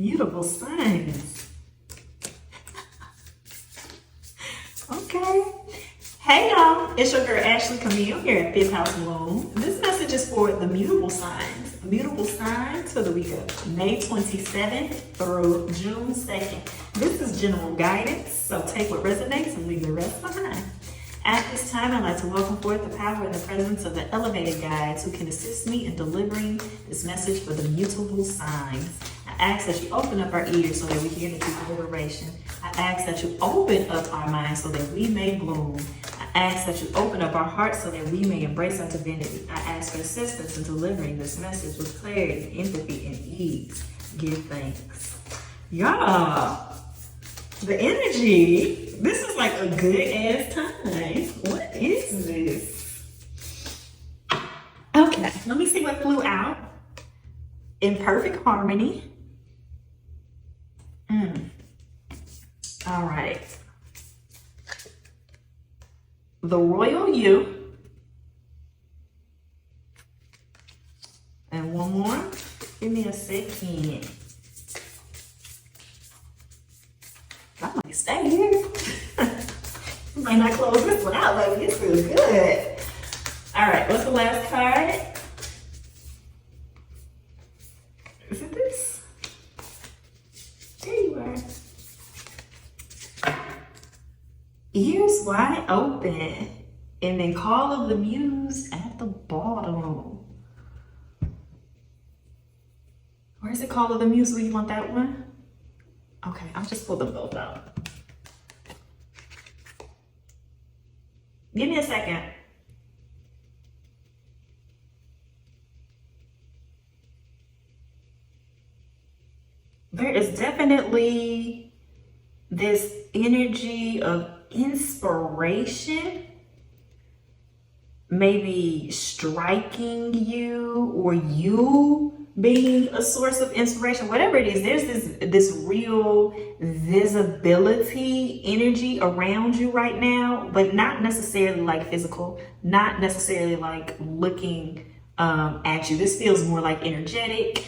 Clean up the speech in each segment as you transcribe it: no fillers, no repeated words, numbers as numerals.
Mutable signs. Okay. Hey y'all, it's your girl Ashley Camille here at 5th House Moon. This message is for the mutable signs. Mutable signs for the week of May 27th through June 2nd. This is general guidance, so take what resonates and leave the rest behind. At this time, I'd like to welcome forth the power and the presence of the elevated guides who can assist me in delivering this message for the mutable signs. I ask that you open up our ears so that we hear the truth of liberation. I ask that you open up our minds so that we may bloom. I ask that you open up our hearts so that we may embrace our divinity. I ask for assistance in delivering this message with clarity, empathy, and ease. Give thanks. Y'all, the energy, this is like a good ass time. What is this? Okay, let me see what flew out. In perfect harmony. All right. The Royal You. And one more. Give me a second. I might stay here. Might not close this one out, baby. It's really good. All right, what's the last card? Is it this? There you are. Ears wide open. And then Call of the Muse at the bottom. Where's it Call of the Muse? Do you want that one? Okay, I'll just pull them both out. Give me a second. There is definitely this energy of inspiration, maybe striking you or you being a source of inspiration, whatever it is. There's this real visibility energy around you right now, but not necessarily like physical, not necessarily like looking at you. This feels more like energetic.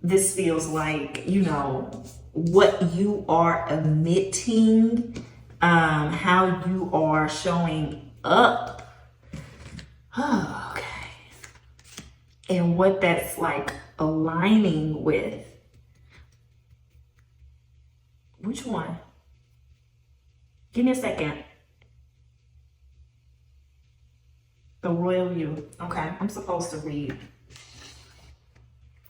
This feels like, you know, what you are emitting, how you are showing up. Oh, okay. And what that's like aligning with. Which one? Give me a second. The Royal You. Okay, I'm supposed to read.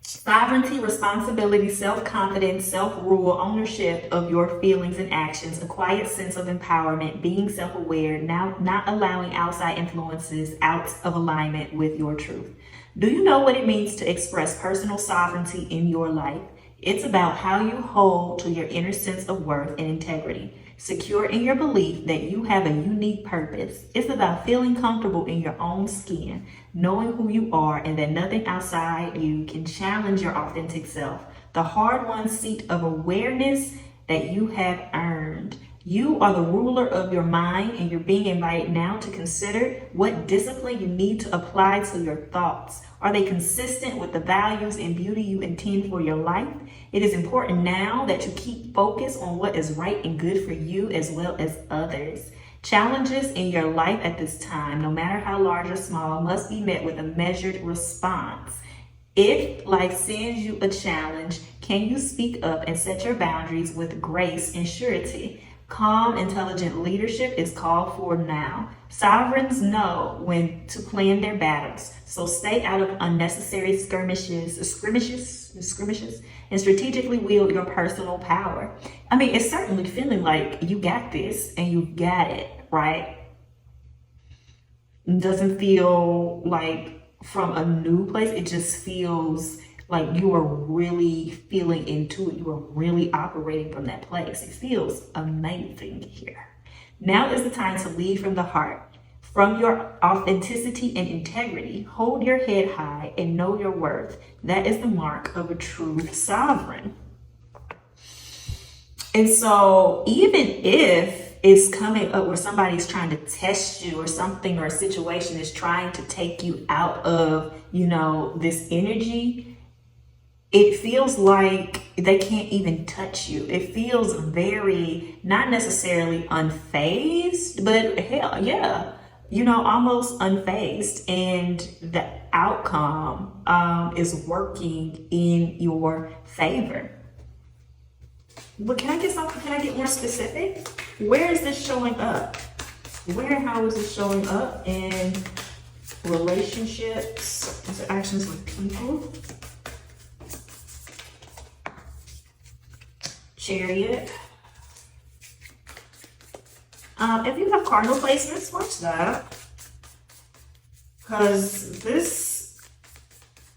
Sovereignty, responsibility, self-confidence, self-rule, ownership of your feelings and actions, a quiet sense of empowerment, being self-aware, now not allowing outside influences out of alignment with your truth. Do you know what it means to express personal sovereignty in your life? It's about how you hold to your inner sense of worth and integrity. Secure in your belief that you have a unique purpose. It's about feeling comfortable in your own skin, knowing who you are and that nothing outside you can challenge your authentic self. The hard-won seat of awareness that you have earned. You are the ruler of your mind, and you're being invited now to consider what discipline you need to apply to your thoughts. Are they consistent with the values and beauty you intend for your life? It is important now that you keep focus on what is right and good for you as well as others. Challenges in your life at this time, no matter how large or small, must be met with a measured response. If life sends you a challenge, can you speak up and set your boundaries with grace and surety? Calm, intelligent leadership is called for now. Sovereigns know when to plan their battles, so stay out of unnecessary skirmishes, and strategically wield your personal power. I mean, it's certainly feeling like you got this and you got it, right? It doesn't feel like from a new place. It just feels like you are really feeling into it. You are really operating from that place. It feels amazing here. Now is the time to lead from the heart. From your authenticity and integrity, hold your head high and know your worth. That is the mark of a true sovereign. And so even if it's coming up where somebody's trying to test you or something, or a situation is trying to take you out of, you know, this energy, it feels like they can't even touch you. It feels very, not necessarily unfazed, but hell yeah, you know, almost unfazed. And the outcome is working in your favor. But can I get something? Can I get more specific? Where is this showing up? Where and how is this showing up in relationships, interactions with people? Chariot. If you have cardinal placements, watch that. Because this,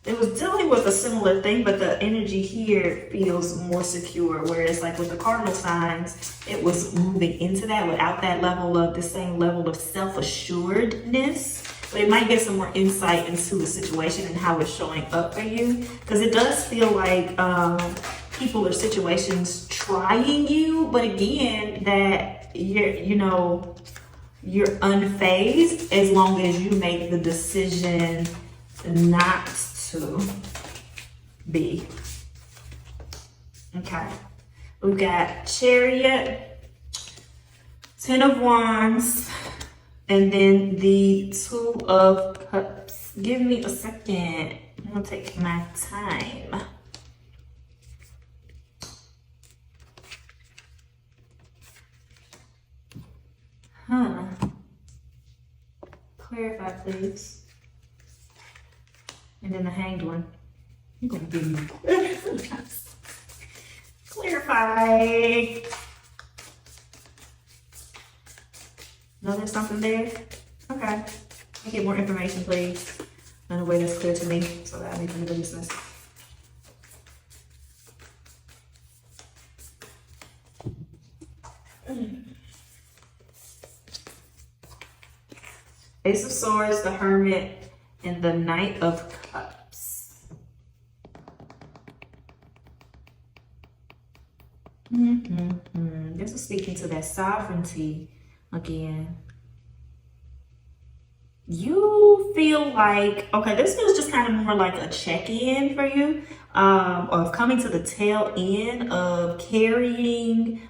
it was dealing with a similar thing, but the energy here feels more secure. Whereas like with the cardinal signs, it was moving into that without that level of, the same level of self-assuredness. But it might get some more insight into the situation and how it's showing up for you. Because it does feel like people or situations trying you, but again, that you're unfazed as long as you make the decision not to be. Okay, we've got Chariot, 10 of Wands, and then the 2 of Cups. Give me a second. I'm gonna take my time. Clarify, please. And then the Hanged One. You're gonna give me clarify. No, there's something there. Okay. Can I get more information, please, in a way that's clear to me, so that I need to release this. Ace of Swords, the Hermit, and the Knight of Cups. This is speaking to that sovereignty again. You feel like, okay, this feels just kind of more like a check-in for you, of coming to the tail end of carrying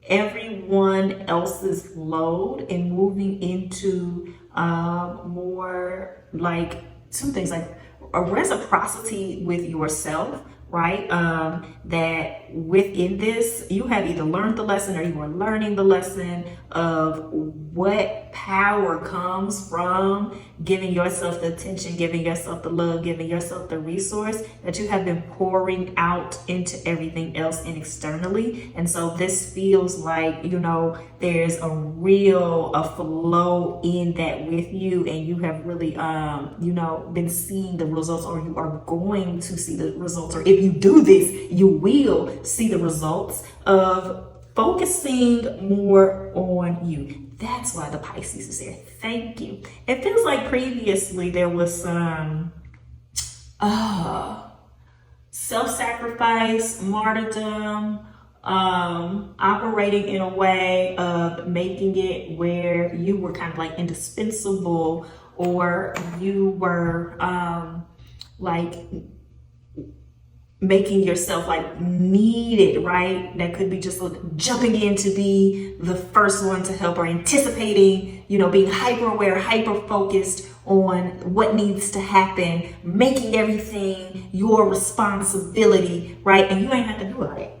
everyone else's load and moving into more like 2 things, like a reciprocity with yourself, right? That within this, you have either learned the lesson or you are learning the lesson of what power comes from giving yourself the attention, giving yourself the love, giving yourself the resource that you have been pouring out into everything else and externally. And so this feels like, you know, there's a flow in that with you, and you have really, been seeing the results, or you are going to see the results, or if you do this, you will see the results of focusing more on you. That's why the Pisces is there. Thank you. It feels like previously there was some self-sacrifice, martyrdom, operating in a way of making it where you were kind of like indispensable, or you were like making yourself like needed, right? That could be just jumping in to be the first one to help, or anticipating, being hyper aware, hyper focused on what needs to happen, making everything your responsibility, right? And you ain't have to do all that.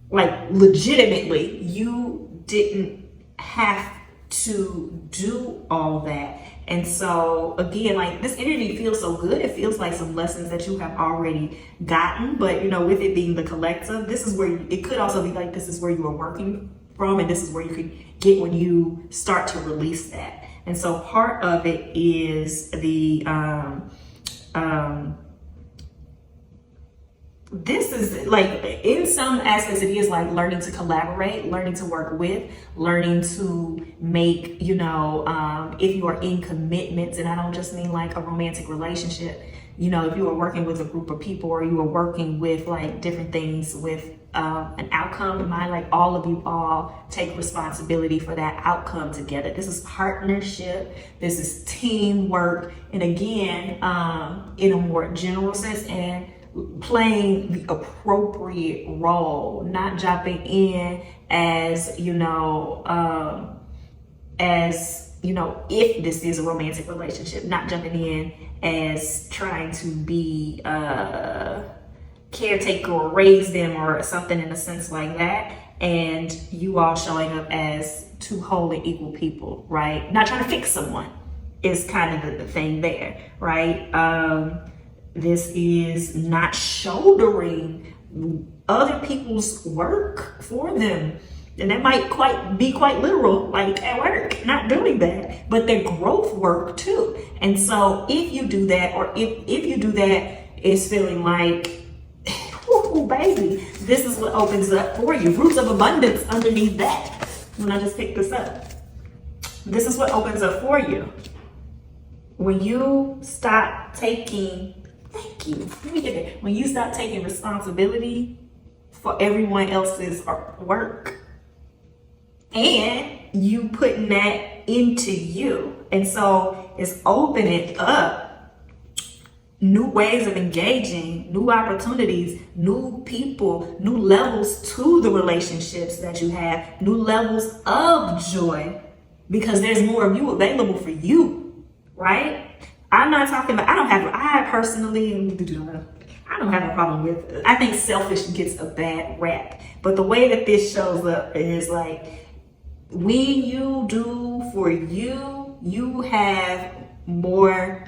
Like legitimately, you didn't have to do all that. And so again, like this energy feels so good. It feels like some lessons that you have already gotten, but with it being the collective, this is where it could also be like, this is where you are working from, and this is where you could get when you start to release that. And so part of it is the, this is like, in some aspects, it is like learning to collaborate, learning to work with, learning to make, if you are in commitments, and I don't just mean like a romantic relationship, if you are working with a group of people, or you are working with like different things with an outcome in mind, like all of you all take responsibility for that outcome together. This is partnership, this is teamwork, and again, in a more general sense, and playing the appropriate role, not jumping in as, if this is a romantic relationship, not jumping in as trying to be caretaker or raise them or something in a sense like that, and you all showing up as two whole and equal people, right? Not trying to fix someone is kind of the thing there, right? This is not shouldering other people's work for them. And that might be quite literal, like at work, not doing that, but their growth work too. And so if you do that, or if you do that, it's feeling like, ooh, baby, this is what opens up for you. Roots of abundance underneath that. When I just picked this up, this is what opens up for you. When you stop taking, thank you, let me get it. When you stop taking responsibility for everyone else's work, and you putting that into you. And so it's opening up new ways of engaging, new opportunities, new people, new levels to the relationships that you have, new levels of joy, because there's more of you available for you, right? I'm not talking about, I don't have a problem with, I think selfish gets a bad rap. But the way that this shows up is like, when you do for you, you have more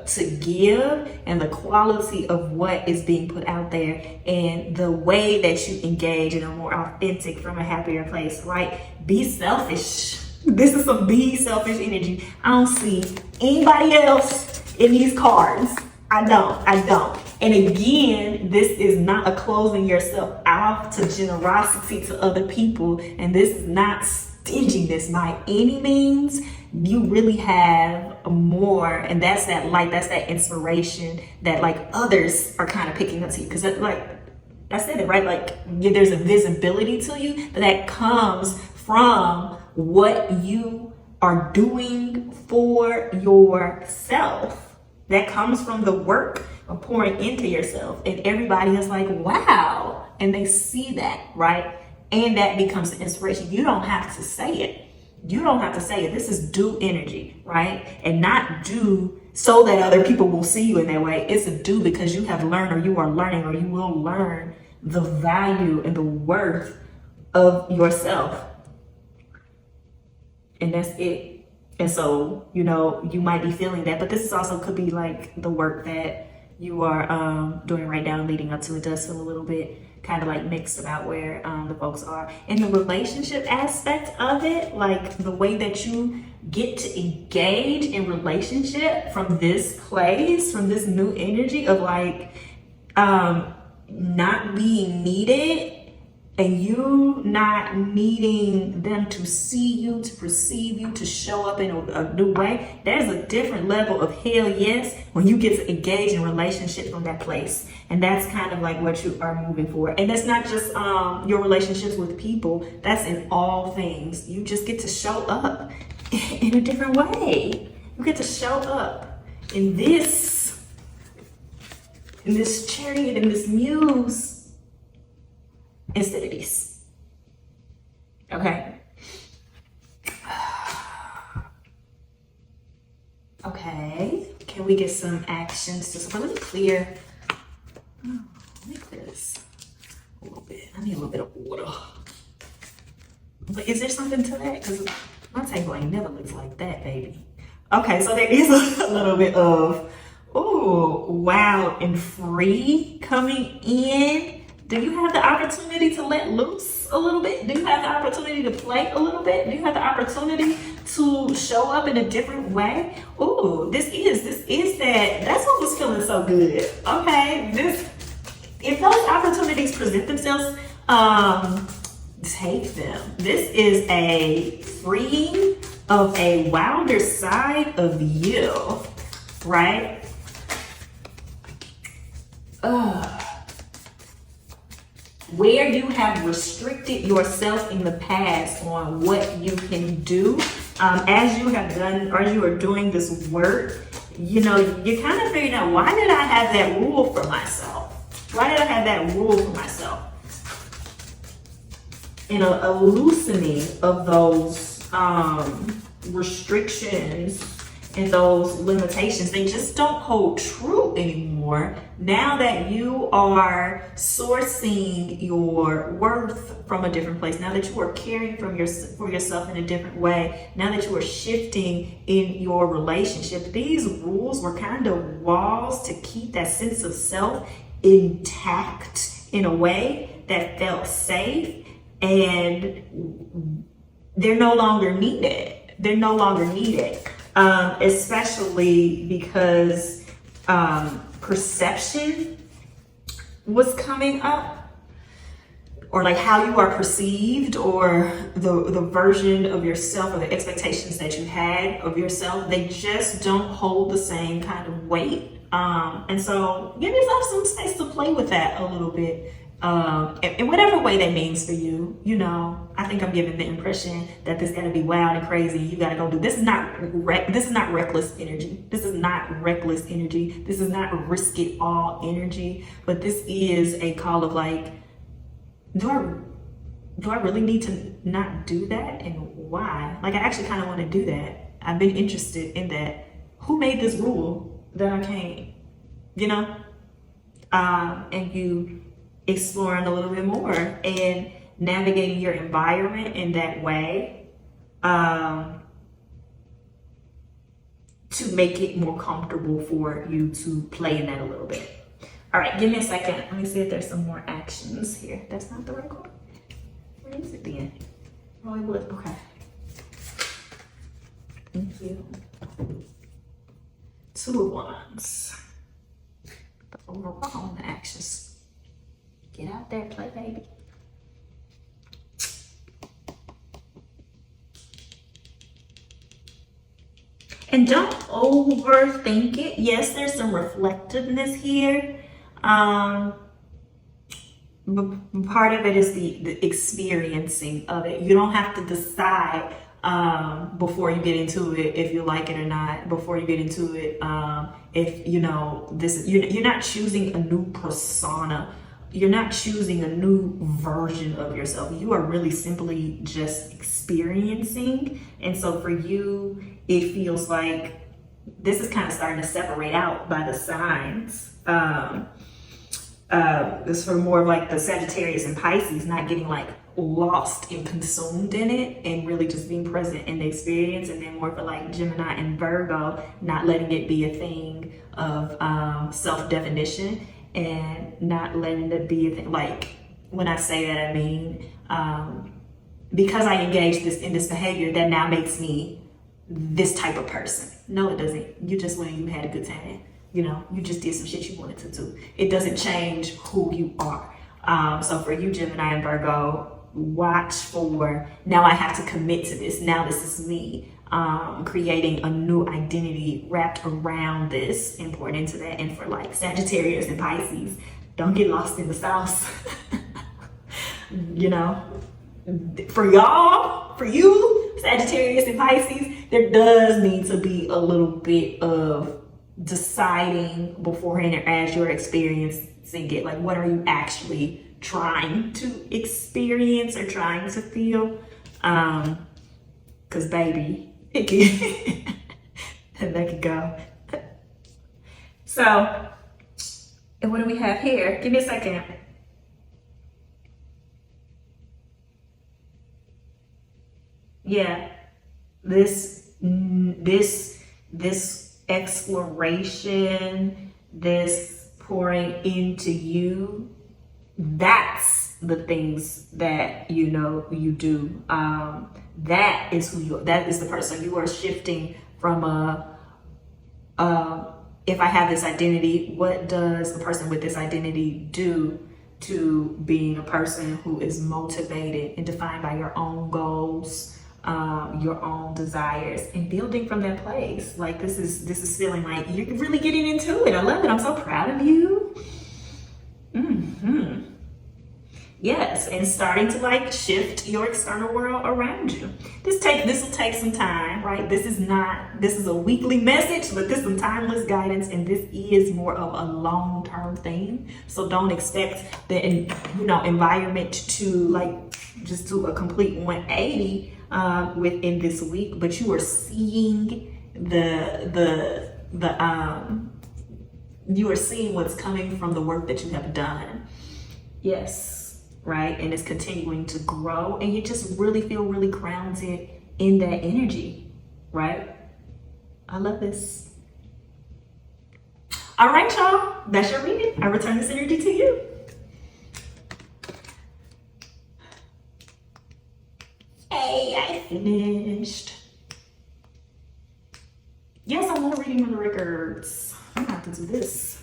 to give, and the quality of what is being put out there and the way that you engage in a more authentic, from a happier place, right? Be selfish. This is some be selfish energy. I don't see anybody else in these cards. I don't. And again, this is not a closing yourself off to generosity to other people, and this is not stinginess by any means. You really have more, and that's that light, that's that inspiration that like others are kind of picking up to you, because like I said it right, like there's a visibility to you that comes from what you are doing for yourself, that comes from the work of pouring into yourself, and everybody is like, wow, and they see that, right? And that becomes the inspiration. You don't have to say it. This is due energy, right? And not due so that other people will see you in that way. It's a due because you have learned, or you are learning, or you will learn the value and the worth of yourself. And that's it. And so, you might be feeling that, but this also could be like the work that you are doing right now leading up to it. Does feel a little bit kind of like mixed about where the folks are in the relationship aspect of it, like the way that you get to engage in relationship from this place, from this new energy of like not being needed, and you not needing them to see you, to perceive you, to show up in a new way. There's a different level of hell yes when you get to engage in relationship from that place. And that's kind of like what you are moving for. And that's not just your relationships with people. That's in all things. You just get to show up in a different way. You get to show up in this chariot, in this muse, instead of this. Okay. Okay. Can we get some actions? Let me clear this a little bit. I need a little bit of water. But is there something to that? Because my table ain't never looks like that, baby. Okay, so there is a little bit of, wild and free coming in. Do you have the opportunity to let loose a little bit? Do you have the opportunity to play a little bit? Do you have the opportunity to show up in a different way? This is that. That's what was feeling so good. Okay, if those opportunities present themselves, take them. This is a freeing of a wilder side of you, right? Where you have restricted yourself in the past on what you can do, as you have done, or you are doing this work, you kind of figuring out, why did I have that rule for myself? Why did I have that rule for myself? And a loosening of those restrictions and those limitations, they just don't hold true anymore. Now that you are sourcing your worth from a different place, now that you are caring for yourself in a different way, now that you are shifting in your relationship, these rules were kind of walls to keep that sense of self intact in a way that felt safe, and they're no longer needed. They're no longer needed. Especially because perception was coming up, or like how you are perceived, or the version of yourself, or the expectations that you had of yourself, they just don't hold the same kind of weight. And so give yourself some space to play with that a little bit. In whatever way that means for you. You know, I think I'm giving the impression that this gotta be wild and crazy. You gotta go do this. Is not reckless energy. This is not reckless energy. This is not risk it all energy. But this is a call of like, do I really need to not do that, and why? Like, I actually kind of want to do that. I've been interested in that. Who made this rule that I can't? You know, and you exploring a little bit more and navigating your environment in that way to make it more comfortable for you to play in that a little bit. All right, give me a second. Let me see if there's some more actions here. That's not the right card. Where is it then? Oh, it was. Okay. Thank you. 2 of Wands. The overall actions. Get out there, play, baby. And don't overthink it. Yes, there's some reflectiveness here. But part of it is the experiencing of it. You don't have to decide before you get into it if you like it or not. Before you get into it, if you know this, you're not choosing a new persona. You're not choosing a new version of yourself. You are really simply just experiencing. And so for you, it feels like this is kind of starting to separate out by the signs. It's for more of like the Sagittarius and Pisces, not getting like lost and consumed in it and really just being present in the experience. And then more for like Gemini and Virgo, not letting it be a thing of self-definition and not letting it be a thing. Like, when I say that, I mean, because I engaged in this behavior, that now makes me this type of person. No, it doesn't. You just went and you had a good time. You know, you just did some shit you wanted to do. It doesn't change who you are. So for you, Gemini and Virgo, watch for, now I have to commit to this. Now this is me. Creating a new identity wrapped around this and poured into that. And for like Sagittarius and Pisces, don't get lost in the sauce. You know, for y'all, for you, Sagittarius and Pisces, there does need to be a little bit of deciding beforehand or as you're experiencing it. Like, what are you actually trying to experience or trying to feel? Because baby, it can, and that could go. So, and what do we have here? Give me a second. Yeah, this exploration, this pouring into you, that's the things that you know you do. That is who you are. That is the person you are shifting from. If I have this identity, what does the person with this identity do to being a person who is motivated and defined by your own goals, your own desires, and building from that place? Like, this is feeling like you're really getting into it. I love it. I'm so proud of you. Yes, and starting to like shift your external world around you. This will take some time, right? This is a weekly message, but this is some timeless guidance, and this is more of a long-term thing. So don't expect the environment to like just do a complete 180 within this week, but you are seeing you are seeing what's coming from the work that you have done. Yes, right? And it's continuing to grow, and you just really feel really grounded in that energy, right? I love this. All right, y'all, that's your reading. I return this energy to you. Hey, I finished. Yes, I want to read him in the records. I'm gonna have to do this.